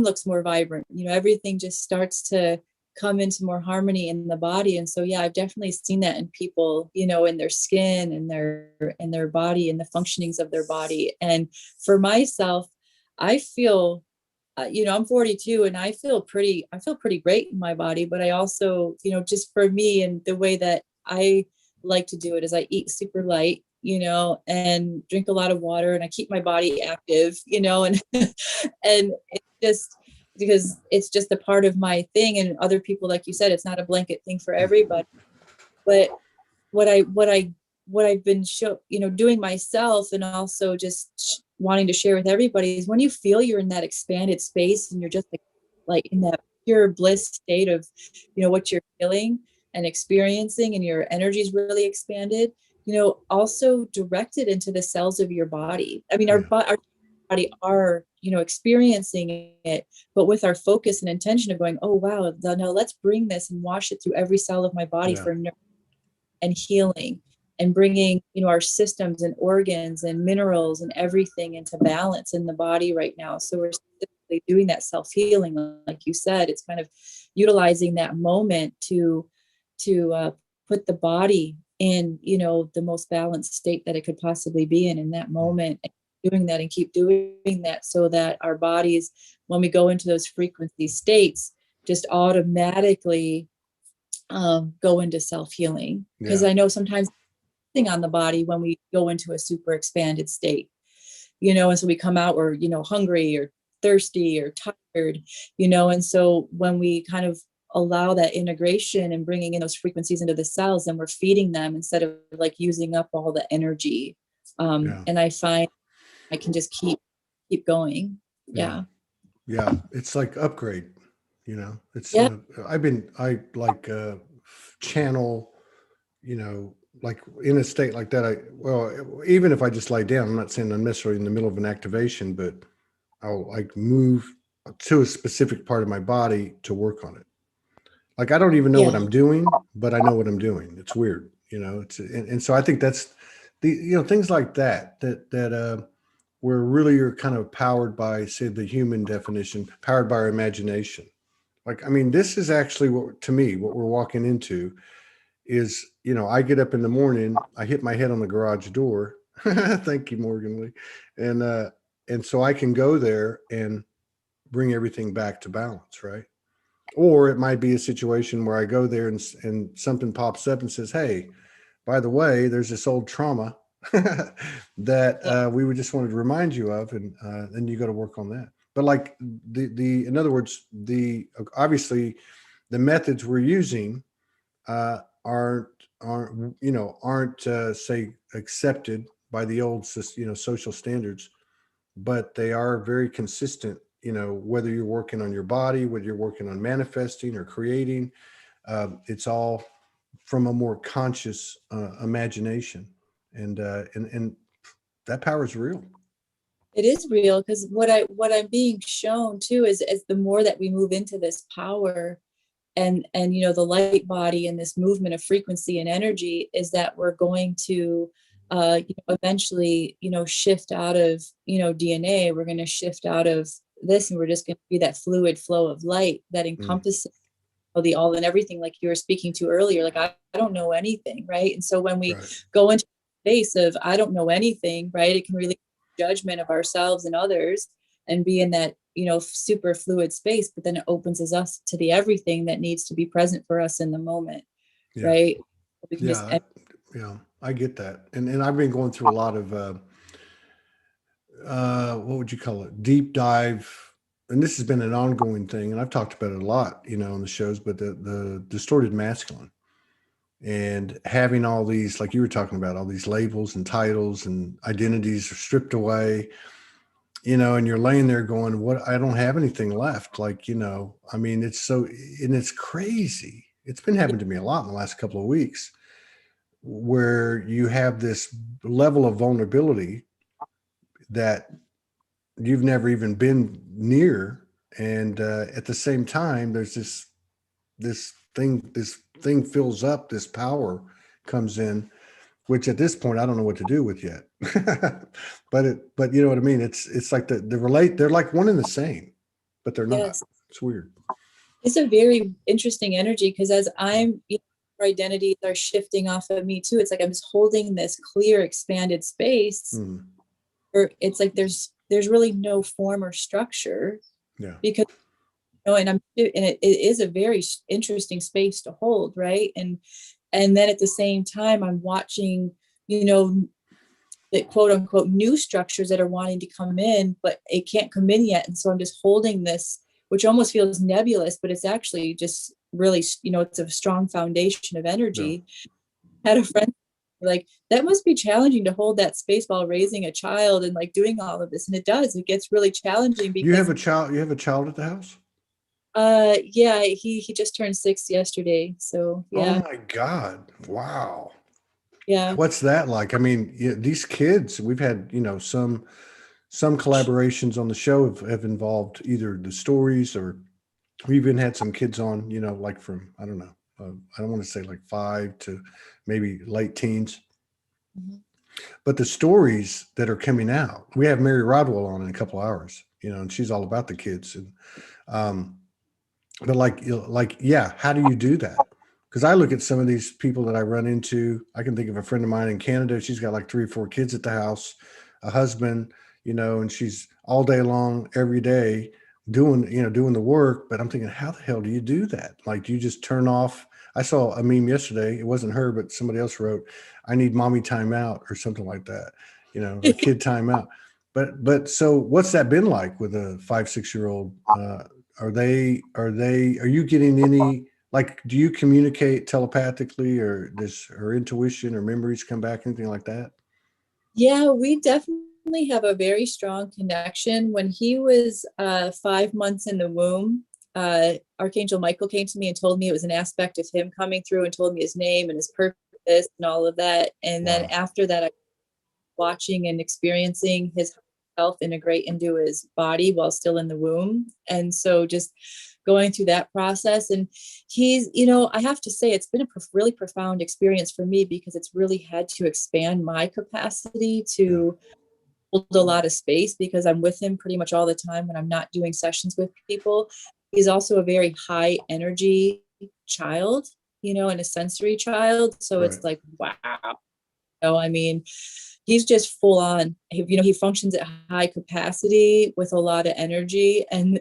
looks more vibrant. Everything just starts to come into more harmony in the body. And so, yeah, I've definitely seen that in people, in their skin and their body and the functionings of their body. And for myself, I feel I'm 42, and I feel pretty great in my body. But I also, just for me, and the way that I like to do it is I eat super light, and drink a lot of water, and I keep my body active, and and it's just because it's just a part of my thing. And other people, like you said, it's not a blanket thing for everybody. But what I've been doing myself, and also just wanting to share with everybody, is when you feel you're in that expanded space and you're just like in that pure bliss state of, what you're feeling and experiencing, and your energy is really expanded, also direct it into the cells of your body. I mean, our body are, experiencing it, but with our focus and intention of going, oh, wow, no, let's bring this and wash it through every cell of my body for and healing, and bringing, our systems and organs and minerals and everything into balance in the body right now. So we're specifically doing that self-healing, like you said. It's kind of utilizing that moment to put the body in, the most balanced state that it could possibly be in that moment, and doing that and keep doing that, so that our bodies, when we go into those frequency states, just automatically go into self-healing. Because I know sometimes thing on the body when we go into a super expanded state, and so we come out, we're, hungry or thirsty or tired, and so when we kind of allow that integration and bringing in those frequencies into the cells, then we're feeding them instead of like using up all the energy. And I find I can just keep going. Yeah. It's like upgrade, it's Yeah. I like channel, like in a state like that. Even if I just lie down, I'm not saying I'm necessarily in the middle of an activation, but I'll like move to a specific part of my body to work on it. Like I don't even know what I'm doing, but I know what I'm doing. It's weird, and so I think that's things like that where really you're kind of powered by, say, the human definition, powered by our imagination. Like, I mean, this is actually to me, what we're walking into is, I get up in the morning, I hit my head on the garage door. Thank you, Morgan Lee. And so I can go there and bring everything back to balance, right? Or it might be a situation where I go there and something pops up and says, hey, by the way, there's this old trauma that we would just wanted to remind you of, and then you got to work on that. But like in other words, obviously the methods we're using aren't say accepted by the old social standards, but they are very consistent. Whether you're working on your body, whether you're working on manifesting or creating, it's all from a more conscious imagination, and that power is real. It is real, because what I'm being shown too is the more that we move into this power and the light body and this movement of frequency and energy, is that we're going to eventually shift out of DNA. We're going to shift out of this, and we're just going to be that fluid flow of light that encompasses the all and everything, like you were speaking to earlier. Like I don't know anything, right? And so when we go into the space of I don't know anything, right, it can really judgment of ourselves and others, and be in that super fluid space. But then it opens us to the everything that needs to be present for us in the moment, right? I get that, and I've been going through a lot of what would you call it? Deep dive. And this has been an ongoing thing, and I've talked about it a lot, on the shows, but the distorted masculine and having all these, like you were talking about, all these labels and titles and identities are stripped away, and you're laying there going, what, I don't have anything left. Like, I mean, and it's crazy. It's been happening to me a lot in the last couple of weeks where you have this level of vulnerability that you've never even been near. And at the same time, there's this thing fills up, this power comes in, which at this point, I don't know what to do with yet. but you know what I mean? It's like they're like one and the same, but they're not. Yes. It's weird. It's a very interesting energy because as our identities are shifting off of me too. It's like I'm just holding this clear, expanded space. Or it's like there's really no form or structure. Yeah. Because and it is a very interesting space to hold, right? And then at the same time, I'm watching, the quote unquote new structures that are wanting to come in, but it can't come in yet. And so I'm just holding this, which almost feels nebulous, but it's actually just really, it's a strong foundation of energy. Yeah. Had a friend like, that must be challenging to hold that space while raising a child and like doing all of this. And it does, it gets really challenging because you have a child at the house? Yeah, he just turned 6 yesterday. So yeah. Oh my God. Wow. Yeah. What's that like? I mean, these kids, we've had, some collaborations on the show have involved either the stories, or we even had some kids on, like from, I don't know, I don't want to say like 5 to maybe late teens. Mm-hmm. But the stories that are coming out, we have Mary Rodwell on in a couple of hours, and she's all about the kids. And, but yeah, how do you do that? Because I look at some of these people that I run into. I can think of a friend of mine in Canada. She's got like 3 or 4 kids at the house, a husband, and she's all day long, every day doing the work. But I'm thinking, how the hell do you do that? Like, do you just turn off? I saw a meme yesterday. It wasn't her, but somebody else wrote, "I need mommy time out," or something like that, a kid time out. But so what's that been like with a 5-6-year-old? Are you getting any, like, do you communicate telepathically, or does her intuition or memories come back, anything like that? Yeah, we definitely have a very strong connection. When he was 5 months in the womb, Archangel Michael came to me and told me it was an aspect of him coming through and told me his name and his purpose and all of that. And then after that, I was watching and experiencing his health integrate into his body while still in the womb. And so just going through that process. And he's, I have to say, it's been a really profound experience for me because it's really had to expand my capacity to hold a lot of space because I'm with him pretty much all the time when I'm not doing sessions with people. He's also a very high energy child, and a sensory child. So It's like, wow. I mean, he's just full on, he functions at high capacity with a lot of energy. And,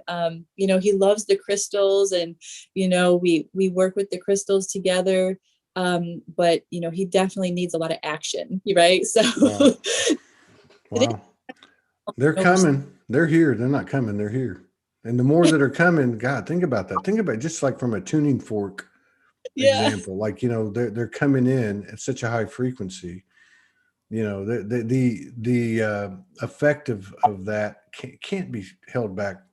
he loves the crystals and, we work with the crystals together. But, he definitely needs a lot of action, right? So wow. They're coming. They're here. They're not coming. They're here. And the more that are coming, God, think about that. Think about it, just like from a tuning fork example, like, they're coming in at such a high frequency. The effect of that can't be held back.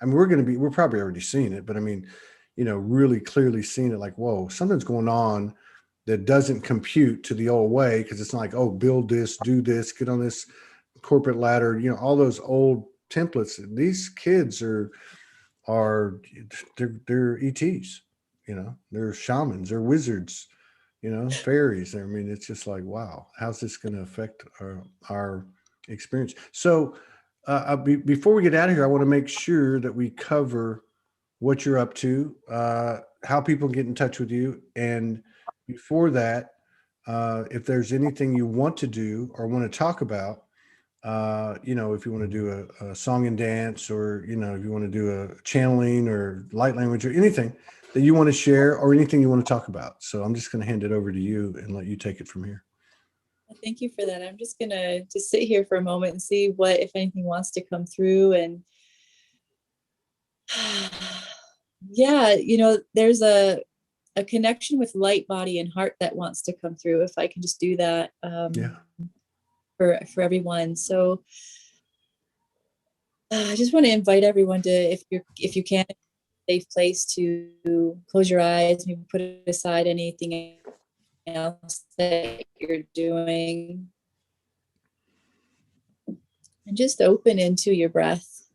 I mean, we're probably already seeing it, but I mean, really clearly seeing it, like, whoa, something's going on that doesn't compute to the old way. Cause it's not like, oh, build this, do this, get on this corporate ladder, all those old templates. These kids they're ETs, they're shamans, they're wizards, fairies. I mean, it's just like, wow, how's this going to affect our experience? So before we get out of here, I want to make sure that we cover what you're up to, how people get in touch with you. And before that, if there's anything you want to do or want to talk about, if you want to do a song and dance, or, if you want to do a channeling or light language or anything that you want to share or anything you want to talk about. So I'm just going to hand it over to you and let you take it from here. Thank you for that. I'm just gonna just sit here for a moment and see what, if anything, wants to come through. And yeah, there's a connection with light, body, and heart that wants to come through. If I can just do that Yeah. for everyone. So I just want to invite everyone to, if you can, safe place to close your eyes, maybe put aside anything else that you're doing, and just open into your breath,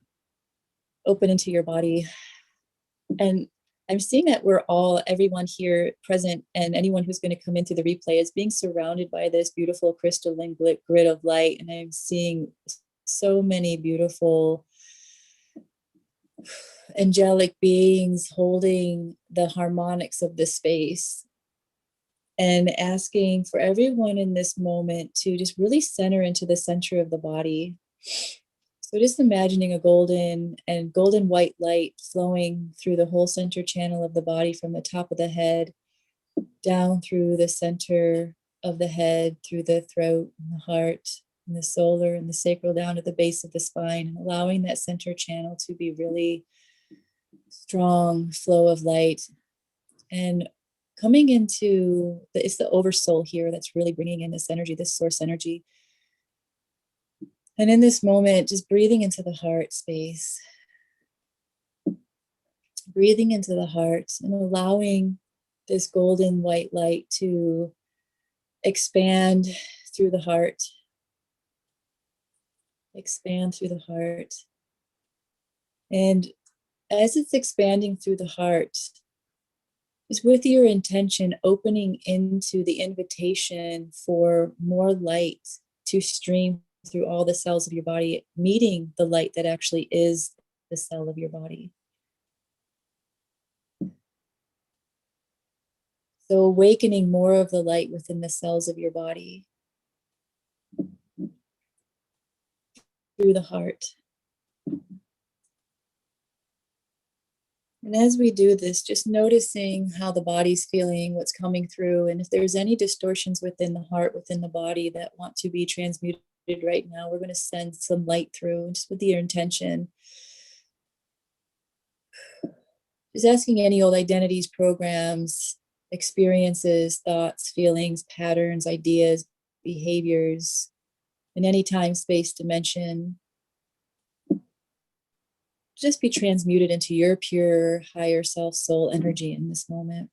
open into your body. And I'm seeing that everyone here present and anyone who's going to come into the replay is being surrounded by this beautiful crystalline grid of light. And I'm seeing so many beautiful angelic beings holding the harmonics of the space, and asking for everyone in this moment to just really center into the center of the body. So just imagining a golden white light flowing through the whole center channel of the body, from the top of the head down through the center of the head, through the throat and the heart and the solar and the sacral, down to the base of the spine, and allowing that center channel to be really strong flow of light. And coming into it's the oversoul here that's really bringing in this energy, this source energy. And in this moment, just breathing into the heart space, breathing into the heart and allowing this golden white light to expand through the heart, expand through the heart. And as it's expanding through the heart, is with your intention opening into the invitation for more light to stream through all the cells of your body, meeting the light that actually is the cell of your body. So awakening more of the light within the cells of your body through the heart. And as we do this, just noticing how the body's feeling, what's coming through, and if there's any distortions within the heart, within the body that want to be transmuted right now, we're going to send some light through, just with your intention. Just asking any old identities, programs, experiences, thoughts, feelings, patterns, ideas, behaviors, in any time, space, dimension, just be transmuted into your pure, higher self, soul energy in this moment.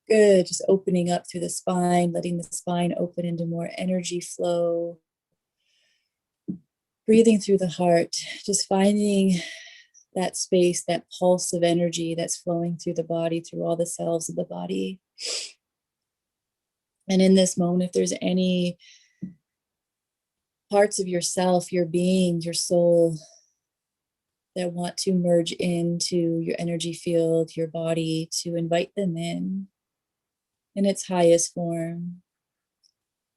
Good, just opening up through the spine, letting the spine open into more energy flow. Breathing through the heart, just finding that space, that pulse of energy that's flowing through the body, through all the cells of the body. And in this moment, if there's any parts of yourself, your being, your soul, that want to merge into your energy field, your body, to invite them in its highest form,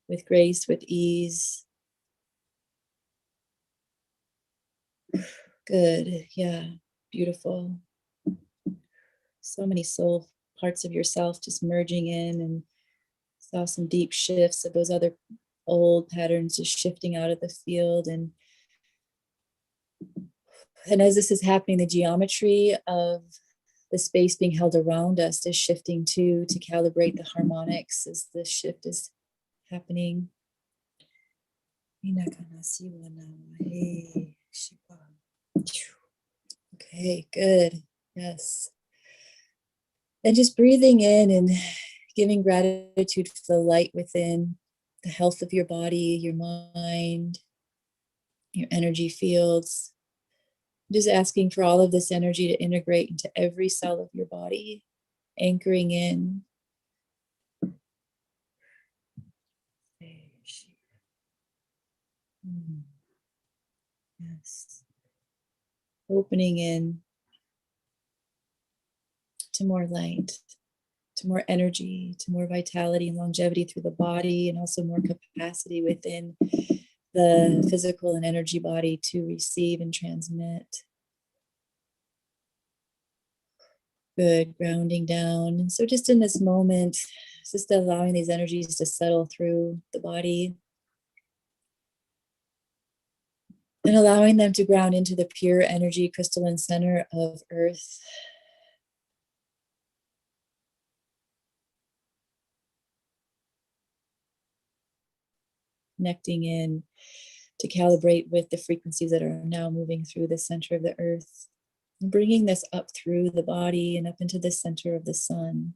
with grace, with ease. Good, yeah, beautiful. So many soul parts of yourself just merging in, and saw some deep shifts of those other old patterns just shifting out of the field. And as this is happening, the geometry of the space being held around us is shifting too, to calibrate the harmonics as this shift is happening. Okay, good. Yes. And just breathing in and giving gratitude for the light within, the health of your body, your mind, your energy fields. Just asking for all of this energy to integrate into every cell of your body, anchoring in. Yes. Opening in to more light, to more energy, to more vitality and longevity through the body, and also more capacity within the physical and energy body to receive and transmit. Good, grounding down. And so just in this moment, just allowing these energies to settle through the body and allowing them to ground into the pure energy crystalline center of Earth. Connecting in to calibrate with the frequencies that are now moving through the center of the Earth. And bringing this up through the body and up into the center of the sun,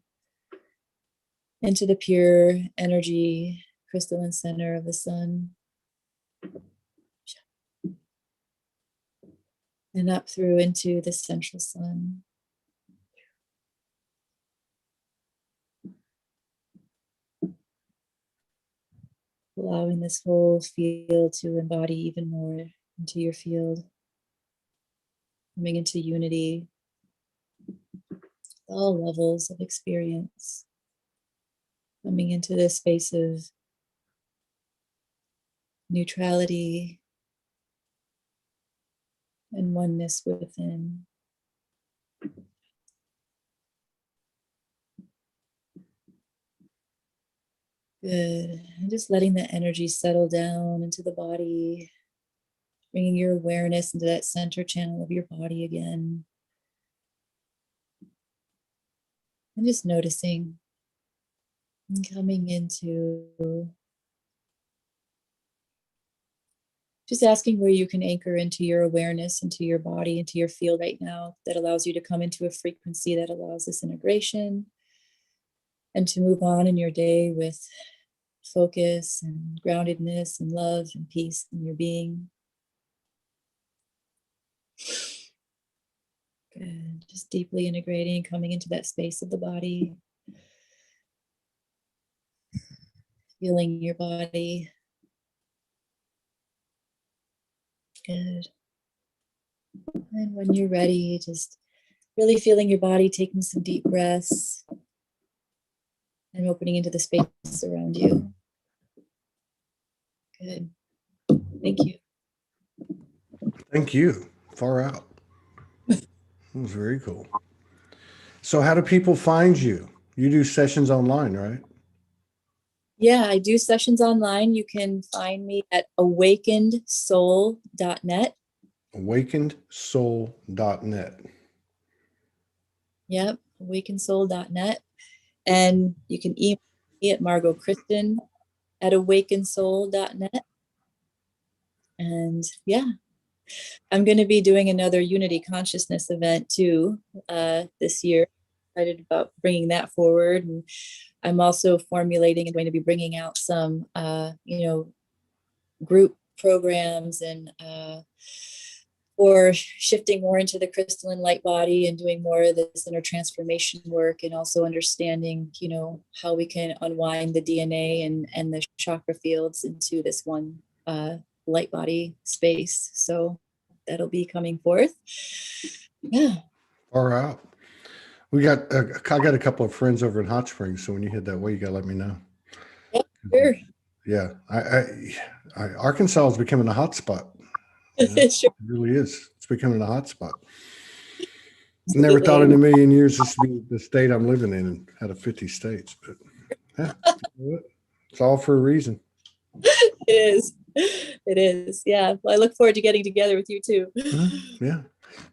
into the pure energy crystalline center of the sun, and up through into the central sun. Allowing this whole field to embody even more into your field. Coming into unity, all levels of experience. Coming into this space of neutrality and oneness within. Good. And just letting the energy settle down into the body, bringing your awareness into that center channel of your body again. And just noticing and coming into just asking where you can anchor into your awareness, into your body, into your field right now that allows you to come into a frequency that allows this integration and to move on in your day with focus and groundedness and love and peace in your being. Good. Just deeply integrating, coming into that space of the body. Feeling your body. Good. And when you're ready, just really feeling your body, taking some deep breaths and opening into the space around you. Good. Thank you. Thank you. Far out. That was very cool. So how do people find you? You do sessions online, right? Yeah, I do sessions online. You can find me at awakenedsoul.net. Awakenedsoul.net. Yep, awakenedsoul.net. And you can email me at Margo Kristen at awakenedsoul.net. And yeah, I'm going to be doing another Unity Consciousness event too this year. Excited about bringing that forward. And I'm also formulating and going to be bringing out some, group programs and or shifting more into the crystalline light body and doing more of this inner transformation work, and also understanding, how we can unwind the DNA and the chakra fields into this one light body space. So that'll be coming forth. Yeah. Far out. I got a couple of friends over in Hot Springs, so when you head that way, you gotta let me know. Yeah, sure. Yeah, Arkansas is becoming a hot spot. Sure. It really is. It's becoming a hot spot. Never thought in a million years this would be the state I'm living in and out of 50 states, but yeah, it's all for a reason. It is. Yeah. Well, I look forward to getting together with you too. Yeah.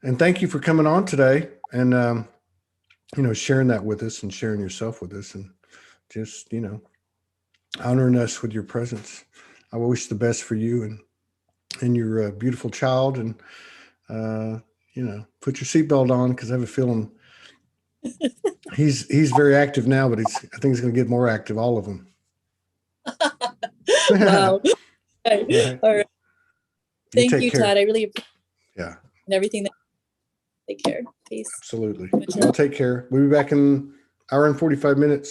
And thank you for coming on today and, sharing that with us and sharing yourself with us and just, honoring us with your presence. I wish the best for you and your beautiful child, and, put your seatbelt on, because I have a feeling he's very active now, but I think he's going to get more active, all of them. Wow. Right. All right. Thank you, care. Todd. I really appreciate everything. Take care. Peace. Absolutely. I'll take care. We'll be back in an hour and 45 minutes.